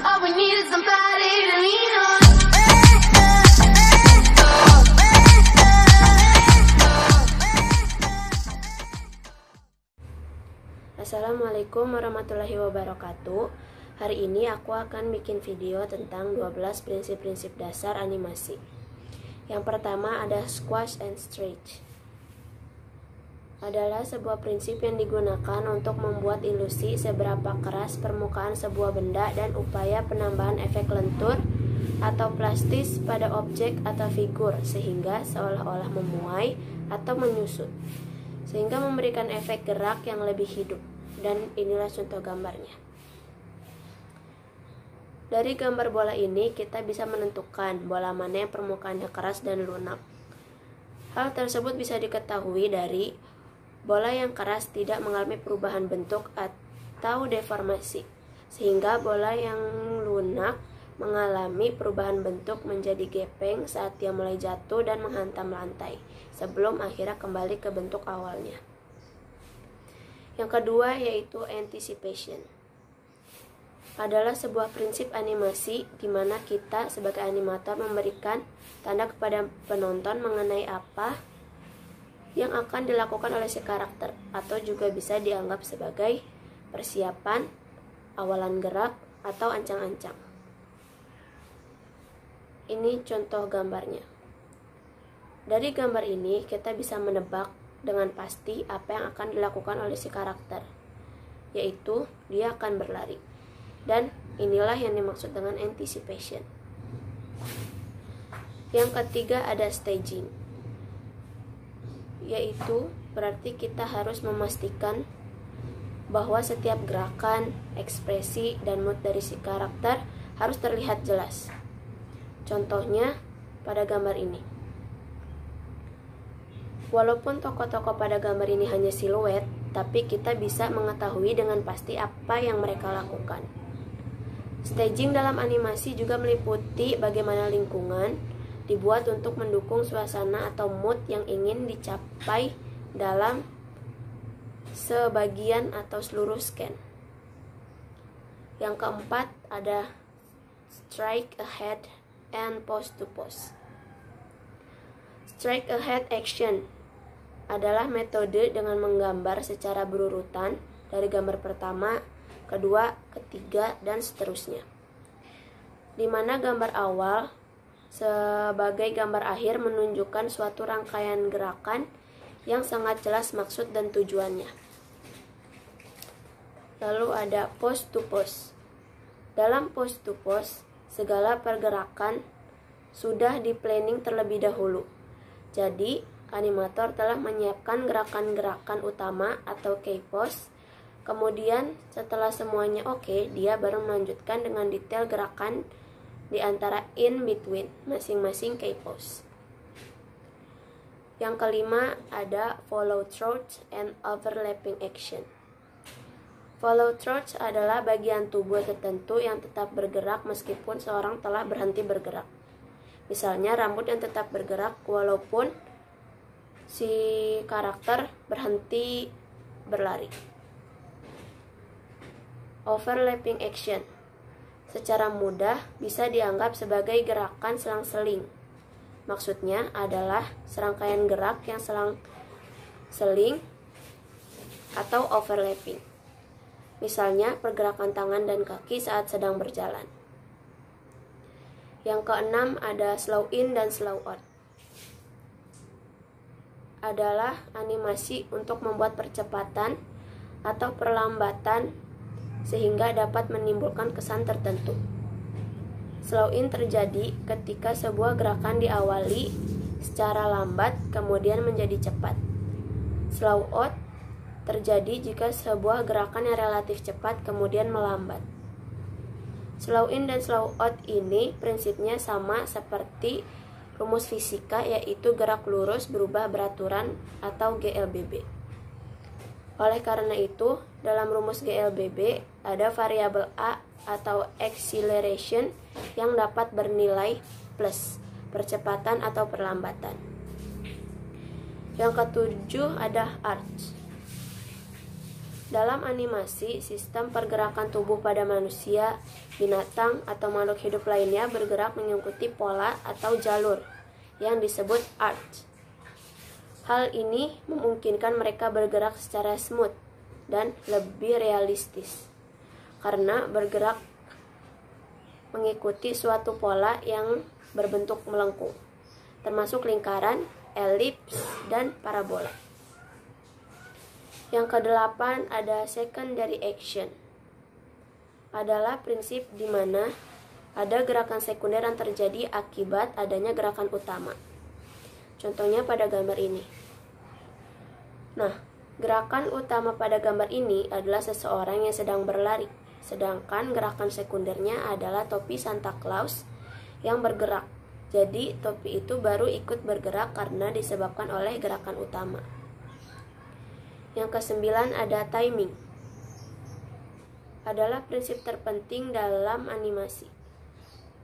All we need is somebody to lean on. Assalamualaikum warahmatullahi wabarakatuh. Hari ini aku akan bikin video tentang 12 prinsip-prinsip dasar animasi. Yang pertama ada squash and stretch. Adalah sebuah prinsip yang digunakan untuk membuat ilusi seberapa keras permukaan sebuah benda dan upaya penambahan efek lentur atau plastis pada objek atau figur sehingga seolah-olah memuai atau menyusut, sehingga memberikan efek gerak yang lebih hidup. Dan inilah contoh gambarnya. Dari gambar bola ini kita bisa menentukan bola mana yang permukaannya keras dan lunak. Hal tersebut bisa diketahui dari bola yang keras tidak mengalami perubahan bentuk atau deformasi, sehingga bola yang lunak mengalami perubahan bentuk menjadi gepeng saat dia mulai jatuh dan menghantam lantai, sebelum akhirnya kembali ke bentuk awalnya. Yang kedua yaitu anticipation. Adalah sebuah prinsip animasi di mana kita sebagai animator memberikan tanda kepada penonton mengenai apa yang akan dilakukan oleh si karakter, atau juga bisa dianggap sebagai persiapan, awalan gerak, atau ancang-ancang. Ini contoh gambarnya. Dari gambar ini kita bisa menebak dengan pasti apa yang akan dilakukan oleh si karakter, yaitu dia akan berlari. Dan inilah yang dimaksud dengan anticipation. Yang ketiga ada staging, yaitu berarti kita harus memastikan bahwa setiap gerakan, ekspresi, dan mood dari si karakter harus terlihat jelas. Contohnya pada gambar ini. Walaupun tokoh-tokoh pada gambar ini hanya siluet, tapi kita bisa mengetahui dengan pasti apa yang mereka lakukan. Staging dalam animasi juga meliputi bagaimana lingkungan dibuat untuk mendukung suasana atau mood yang ingin dicapai dalam sebagian atau seluruh scan. Yang keempat ada strike ahead and pose to pose. Strike ahead action adalah metode dengan menggambar secara berurutan dari gambar pertama, kedua, ketiga, dan seterusnya, di mana gambar awal sebagai gambar akhir menunjukkan suatu rangkaian gerakan yang sangat jelas maksud dan tujuannya. Lalu ada pose to pose. Dalam pose to pose, segala pergerakan sudah di-planning terlebih dahulu. Jadi, animator telah menyiapkan gerakan-gerakan utama atau key pose. Kemudian, setelah semuanya oke, dia baru melanjutkan dengan detail gerakan di antara in between masing-masing key pose. Yang kelima ada follow through and overlapping action. Follow through adalah bagian tubuh tertentu yang tetap bergerak meskipun seorang telah berhenti bergerak. Misalnya rambut yang tetap bergerak walaupun si karakter berhenti berlari. Overlapping action secara mudah bisa dianggap sebagai gerakan selang-seling. Maksudnya adalah serangkaian gerak yang selang-seling atau overlapping. Misalnya pergerakan tangan dan kaki saat sedang berjalan. Yang keenam ada slow in dan slow out. Adalah animasi untuk membuat percepatan atau perlambatan sehingga dapat menimbulkan kesan tertentu. Slow in terjadi ketika sebuah gerakan diawali secara lambat kemudian menjadi cepat. Slow out terjadi jika sebuah gerakan yang relatif cepat kemudian melambat. Slow in dan slow out ini prinsipnya sama seperti rumus fisika, yaitu gerak lurus berubah beraturan atau GLBB. Oleh karena itu, dalam rumus GLBB ada variabel A atau acceleration yang dapat bernilai plus, percepatan atau perlambatan. Yang ketujuh ada arch. Dalam animasi, sistem pergerakan tubuh pada manusia, binatang, atau makhluk hidup lainnya bergerak mengikuti pola atau jalur yang disebut arch. Hal ini memungkinkan mereka bergerak secara smooth dan lebih realistis karena bergerak mengikuti suatu pola yang berbentuk melengkung, termasuk lingkaran, elips, dan parabola. Yang kedelapan ada secondary action. Adalah prinsip di mana ada gerakan sekunder yang terjadi akibat adanya gerakan utama. Contohnya pada gambar ini. Nah, gerakan utama pada gambar ini adalah seseorang yang sedang berlari, sedangkan gerakan sekundernya adalah topi Santa Claus yang bergerak. Jadi, topi itu baru ikut bergerak karena disebabkan oleh gerakan utama. Yang kesembilan ada timing. Adalah prinsip terpenting dalam animasi.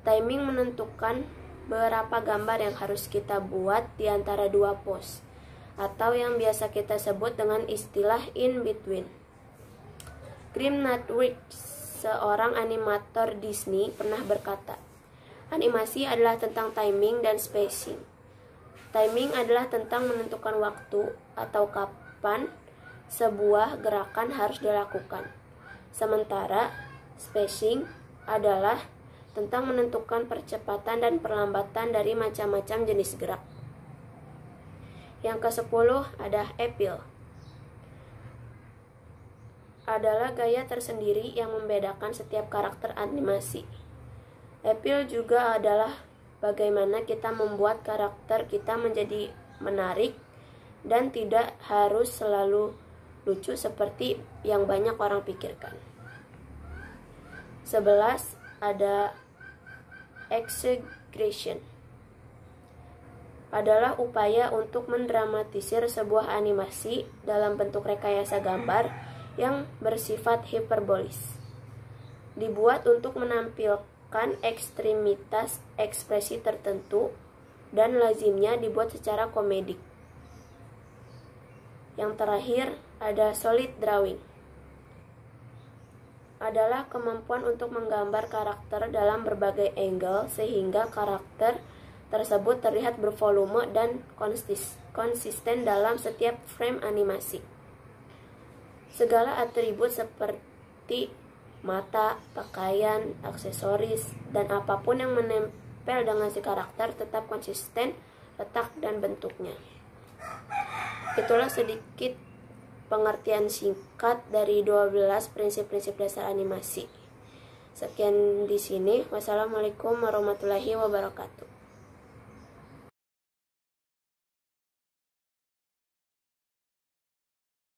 Timing menentukan berapa gambar yang harus kita buat di antara dua pose, atau yang biasa kita sebut dengan istilah in between. Grim Nutwick, seorang animator Disney, pernah berkata, animasi adalah tentang timing dan spacing. Timing adalah tentang menentukan waktu atau kapan sebuah gerakan harus dilakukan. Sementara spacing adalah tentang menentukan percepatan dan perlambatan dari macam-macam jenis gerak. Yang ke-10 ada appeal. Adalah gaya tersendiri yang membedakan setiap karakter animasi. Appeal juga adalah bagaimana kita membuat karakter kita menjadi menarik dan tidak harus selalu lucu seperti yang banyak orang pikirkan. 11 ada exaggeration. Adalah upaya untuk mendramatisir sebuah animasi dalam bentuk rekayasa gambar yang bersifat hiperbolis. Dibuat untuk menampilkan ekstremitas ekspresi tertentu dan lazimnya dibuat secara komedik. Yang terakhir ada solid drawing. Adalah kemampuan untuk menggambar karakter dalam berbagai angle sehingga karakter tersebut terlihat bervolume dan konsisten dalam setiap frame animasi. Segala atribut seperti mata, pakaian, aksesoris, dan apapun yang menempel dengan si karakter tetap konsisten letak dan bentuknya. Itulah sedikit pengertian singkat dari 12 prinsip-prinsip dasar animasi. Sekian di sini. Wassalamualaikum warahmatullahi wabarakatuh.